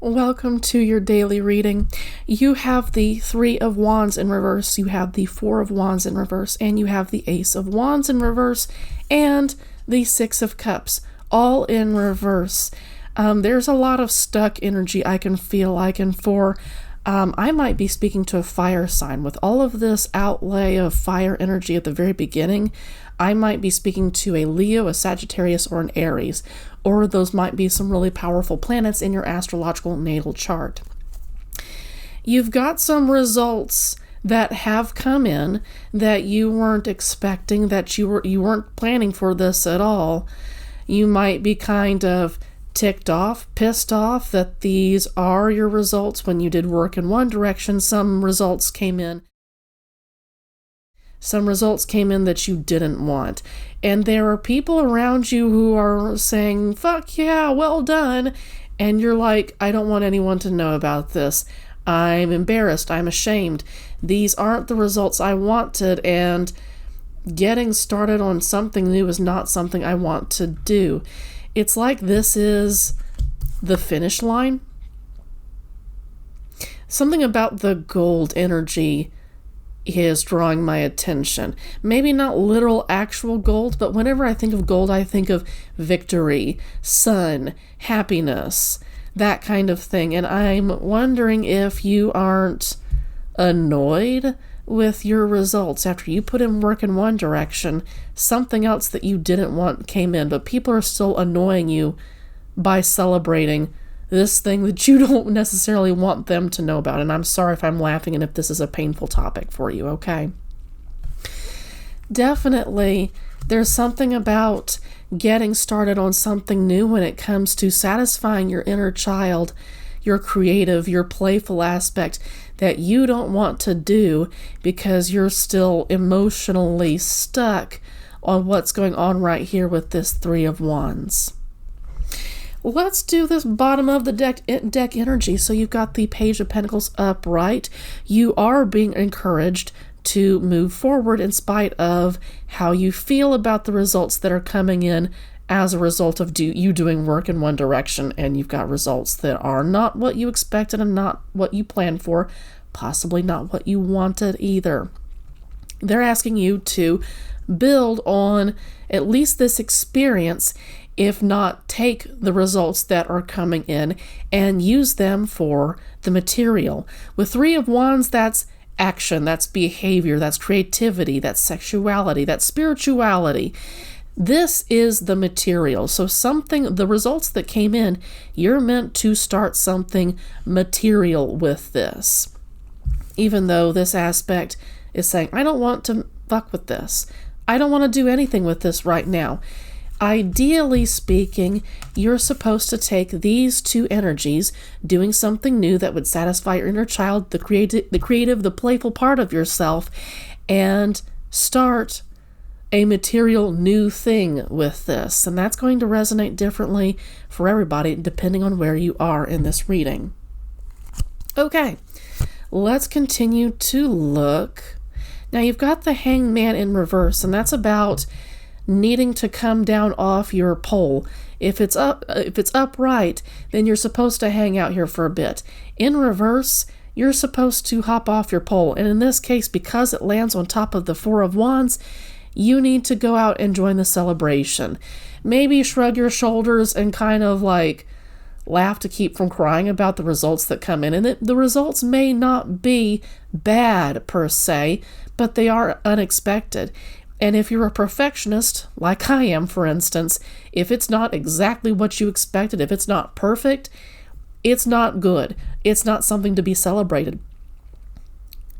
Welcome to your daily reading. You have the Three of Wands in reverse, you have the Four of Wands in reverse, and you have the Ace of Wands in reverse, and the Six of Cups, all in reverse. There's a lot of stuck energy I can feel like, and I might be speaking to a fire sign. With all of this outlay of fire energy at the very beginning, I might be speaking to a Leo, a Sagittarius, or an Aries, or those might be some really powerful planets in your astrological natal chart. You've got some results that have come in that you weren't expecting, that you weren't planning for this at all. You might be kind of ticked off, pissed off that these are your results when you did work in one direction. Some results came in that you didn't want. And there are people around you who are saying, fuck yeah, well done. And you're like, I don't want anyone to know about this. I'm embarrassed. I'm ashamed. These aren't the results I wanted. And getting started on something new is not something I want to do. It's like this is the finish line. Something about the gold energy is drawing my attention. Maybe not literal actual gold, but whenever I think of gold, I think of victory, sun, happiness, that kind of thing. And I'm wondering if you aren't annoyed with your results. After you put in work in one direction, something else that you didn't want came in, but people are still annoying you by celebrating this thing that you don't necessarily want them to know about. And I'm sorry if I'm laughing and if this is a painful topic for you, okay? Definitely, there's something about getting started on something new when it comes to satisfying your inner child, your creative, your playful aspect that you don't want to do because you're still emotionally stuck on what's going on right here with this Three of Wands. Let's do this bottom of the deck energy. So you've got the Page of Pentacles upright. You are being encouraged to move forward in spite of how you feel about the results that are coming in as a result of you doing work in one direction, and you've got results that are not what you expected and not what you planned for, possibly not what you wanted either. They're asking you to build on at least this experience, if not take the results that are coming in and use them for the material. With Three of Wands, that's action, that's behavior, that's creativity, that's sexuality, that's spirituality. This is the material. So the results that came in, you're meant to start something material with this. Even though this aspect is saying, I don't want to fuck with this. I don't want to do anything with this right now. Ideally speaking, you're supposed to take these two energies, doing something new that would satisfy your inner child, the creative, the playful part of yourself, and start a material new thing with this. And that's going to resonate differently for everybody depending on where you are in this reading. Okay, let's continue to look. Now you've got the Hangman in reverse, and that's about needing to come down off your pole. If it's upright, then you're supposed to hang out here for a bit. In reverse, you're supposed to hop off your pole. And in this case, because it lands on top of the Four of Wands, you need to go out and join the celebration. Maybe shrug your shoulders and kind of like laugh to keep from crying about the results that come in. And the results may not be bad per se, but they are unexpected. And if you're a perfectionist, like I am, for instance, if it's not exactly what you expected, if it's not perfect, it's not good. It's not something to be celebrated.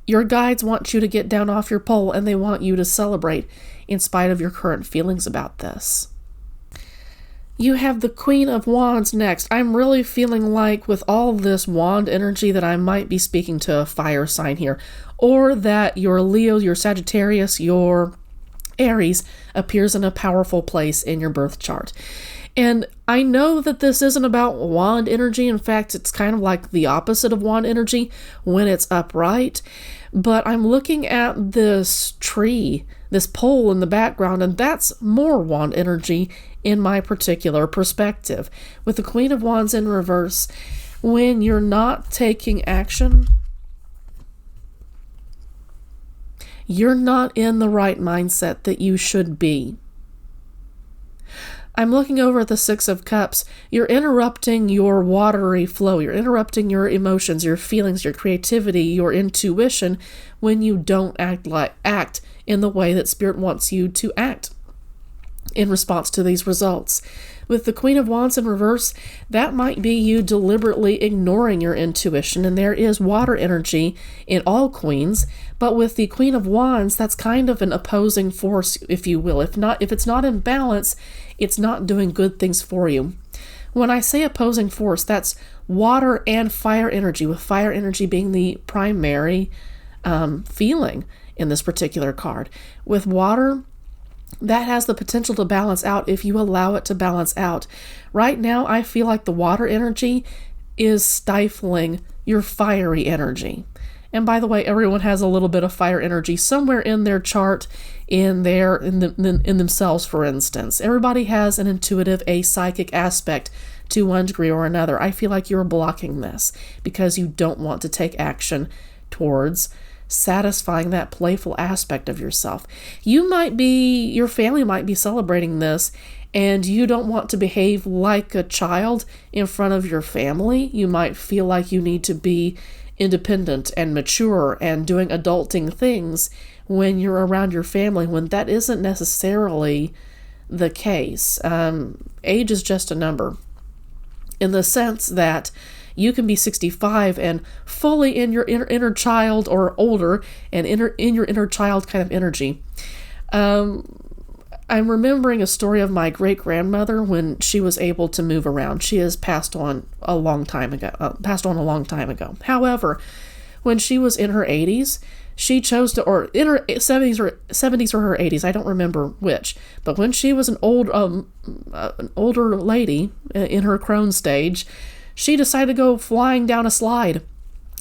Your guides want you to get down off your pole, and they want you to celebrate in spite of your current feelings about this. You have the Queen of Wands next. I'm really feeling like with all this wand energy that I might be speaking to a fire sign here, or that your Leo, your Sagittarius, your Aries appears in a powerful place in your birth chart. And I know that this isn't about wand energy. In fact, it's kind of like the opposite of wand energy when it's upright. But I'm looking at this tree, this pole in the background, and that's more wand energy in my particular perspective. With the Queen of Wands in reverse, When you're not taking action, you're not in the right mindset that you should be. I'm looking over at the Six of Cups. You're interrupting your watery flow. You're interrupting your emotions, your feelings, your creativity, your intuition when you don't act in the way that Spirit wants you to act in response to these results. With the Queen of Wands in reverse, that might be you deliberately ignoring your intuition, and there is water energy in all queens, but with the Queen of Wands, that's kind of an opposing force, if you will. If it's not in balance, it's not doing good things for you. When I say opposing force, that's water and fire energy, with fire energy being the primary feeling in this particular card. With water, that has the potential to balance out if you allow it to balance out. Right now, I feel like the water energy is stifling your fiery energy. And by the way, everyone has a little bit of fire energy somewhere in their chart, in themselves, for instance. Everybody has an intuitive, a psychic aspect to one degree or another. I feel like you're blocking this because you don't want to take action towards satisfying that playful aspect of yourself. Your family might be celebrating this, and you don't want to behave like a child in front of your family. You might feel like you need to be independent and mature and doing adulting things when you're around your family, when that isn't necessarily the case. Age is just a number, in the sense that you can be 65 and fully in your inner child, or older, and in your inner child kind of energy. I'm remembering a story of my great-grandmother when she was able to move around. She has passed on a long time ago. However, when she was in her 80s, she chose to, or in her 70s or her 80s, I don't remember which, but when she was an older lady in her crone stage, she decided to go flying down a slide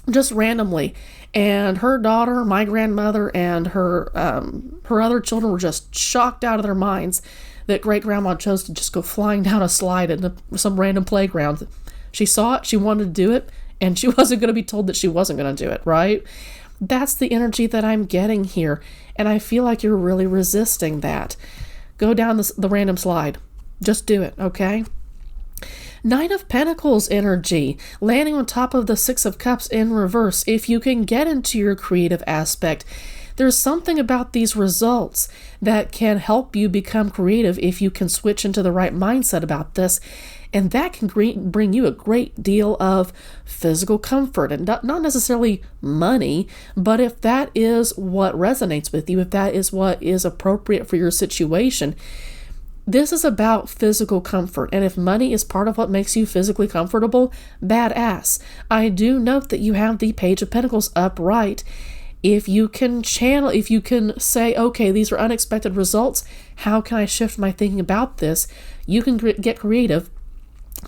just randomly. And her daughter, my grandmother, and her other children were just shocked out of their minds that great-grandma chose to just go flying down a slide in some random playground. She saw it, she wanted to do it, and she wasn't going to be told that she wasn't going to do it, right? That's the energy that I'm getting here, and I feel like you're really resisting that. Go down the random slide. Just do it, okay? Nine of Pentacles energy, landing on top of the Six of Cups in reverse. If you can get into your creative aspect, there's something about these results that can help you become creative if you can switch into the right mindset about this. And that can bring you a great deal of physical comfort, and not necessarily money, but if that is what resonates with you, if that is what is appropriate for your situation. This is about physical comfort, and if money is part of what makes you physically comfortable, badass. I do note that you have the Page of Pentacles upright. If you can say, okay, these are unexpected results, how can I shift my thinking about this? You can get creative,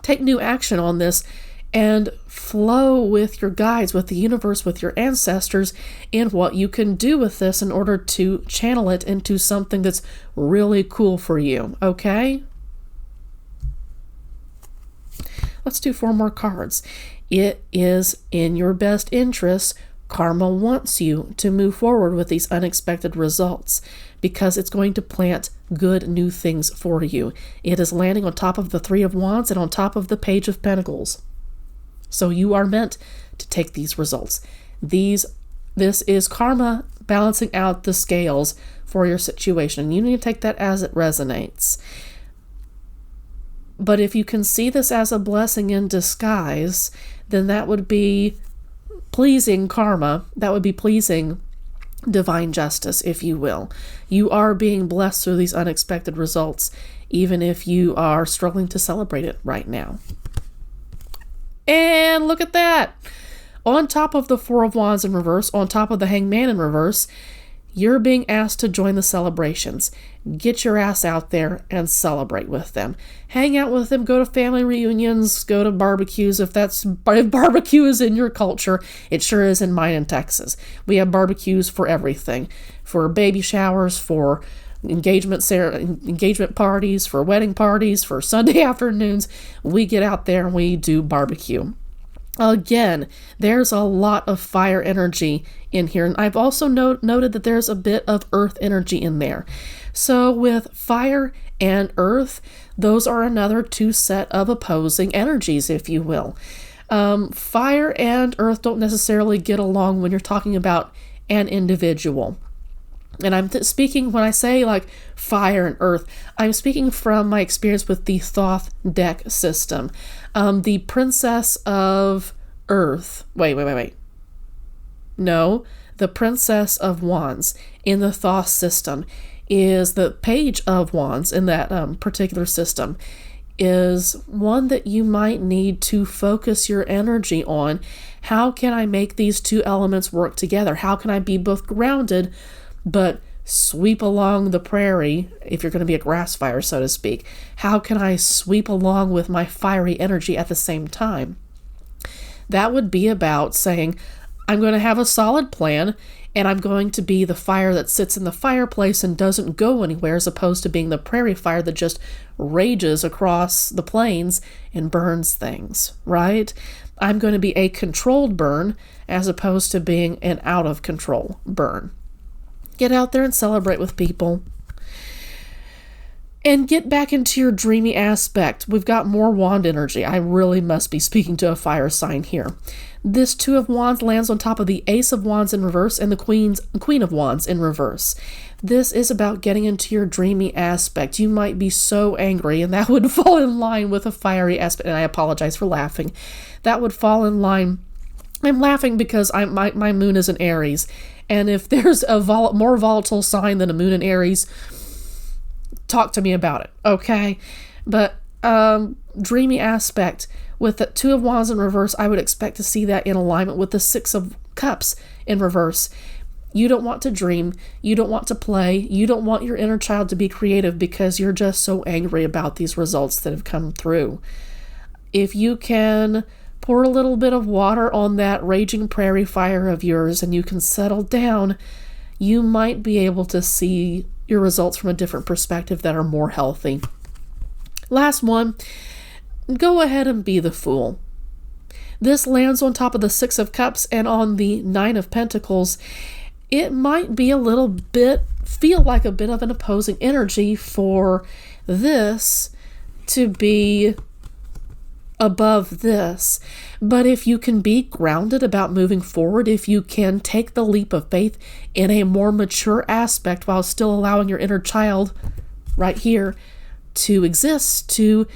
take new action on this, and flow with your guides, with the universe, with your ancestors, in what you can do with this in order to channel it into something that's really cool for you, okay? Let's do 4 more cards. It is in your best interest. Karma wants you to move forward with these unexpected results because it's going to plant good new things for you. It is landing on top of the Three of Wands and on top of the Page of Pentacles. So you are meant to take these results. This is karma balancing out the scales for your situation. You need to take that as it resonates. But if you can see this as a blessing in disguise, then that would be pleasing karma. That would be pleasing divine justice, if you will. You are being blessed through these unexpected results, even if you are struggling to celebrate it right now. And look at that. On top of the Four of Wands in reverse, on top of the Hangman in reverse, you're being asked to join the celebrations. Get your ass out there and celebrate with them. Hang out with them, go to family reunions, go to barbecues. If barbecue is in your culture, it sure is in mine in Texas. We have barbecues for everything. For baby showers, for engagement parties, for wedding parties, for Sunday afternoons. We get out there and we do barbecue. Again, there's a lot of fire energy in here. And I've also noted that there's a bit of earth energy in there. So with fire and earth, those are another two set of opposing energies, if you will. Fire and earth don't necessarily get along when you're talking about an individual. And I'm speaking, when I say like fire and earth, I'm speaking from my experience with the Thoth deck system. The Princess of Earth. Wait. No, the Princess of Wands in the Thoth system is the Page of Wands in that particular system is one that you might need to focus your energy on. How can I make these two elements work together? How can I be both grounded but sweep along the prairie, if you're going to be a grass fire, so to speak? How can I sweep along with my fiery energy at the same time? That would be about saying, I'm going to have a solid plan, and I'm going to be the fire that sits in the fireplace and doesn't go anywhere, as opposed to being the prairie fire that just rages across the plains and burns things, right? I'm going to be a controlled burn as opposed to being an out of control burn. Get out there and celebrate with people. And get back into your dreamy aspect. We've got more wand energy. I really must be speaking to a fire sign here. This Two of Wands lands on top of the Ace of Wands in reverse and the Queen of Wands in reverse. This is about getting into your dreamy aspect. You might be so angry, and that would fall in line with a fiery aspect. And I apologize for laughing. That would fall in line. I'm laughing because my moon is in Aries. And if there's a more volatile sign than a moon in Aries, talk to me about it, okay? But dreamy aspect with the Two of Wands in reverse, I would expect to see that in alignment with the Six of Cups in reverse. You don't want to dream. You don't want to play. You don't want your inner child to be creative because you're just so angry about these results that have come through. If you can pour a little bit of water on that raging prairie fire of yours and you can settle down, you might be able to see your results from a different perspective that are more healthy. Last one, go ahead and be the Fool. This lands on top of the Six of Cups and on the Nine of Pentacles. It might be feel like a bit of an opposing energy for this to be above this. But if you can be grounded about moving forward, if you can take the leap of faith in a more mature aspect while still allowing your inner child right here to exist, to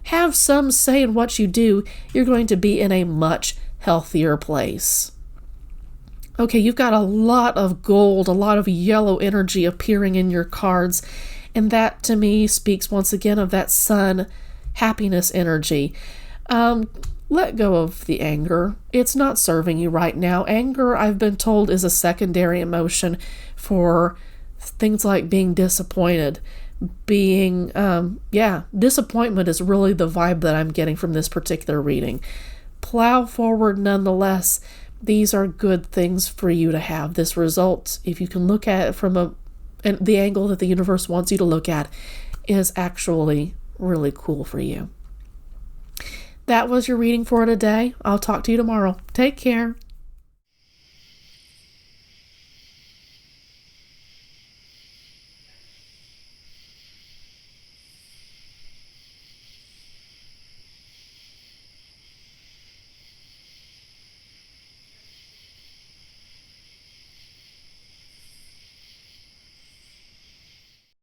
have some say in what you do, you're going to be in a much healthier place. Okay, you've got a lot of gold, a lot of yellow energy appearing in your cards, and that to me speaks once again of that sun happiness energy. Let go of the anger. It's not serving you right now. Anger, I've been told, is a secondary emotion for things like being disappointed. Disappointment is really the vibe that I'm getting from this particular reading. Plow forward nonetheless. These are good things for you to have. This result, if you can look at it from the angle that the universe wants you to look at, is actually really cool for you. That was your reading for today. I'll talk to you tomorrow. Take care.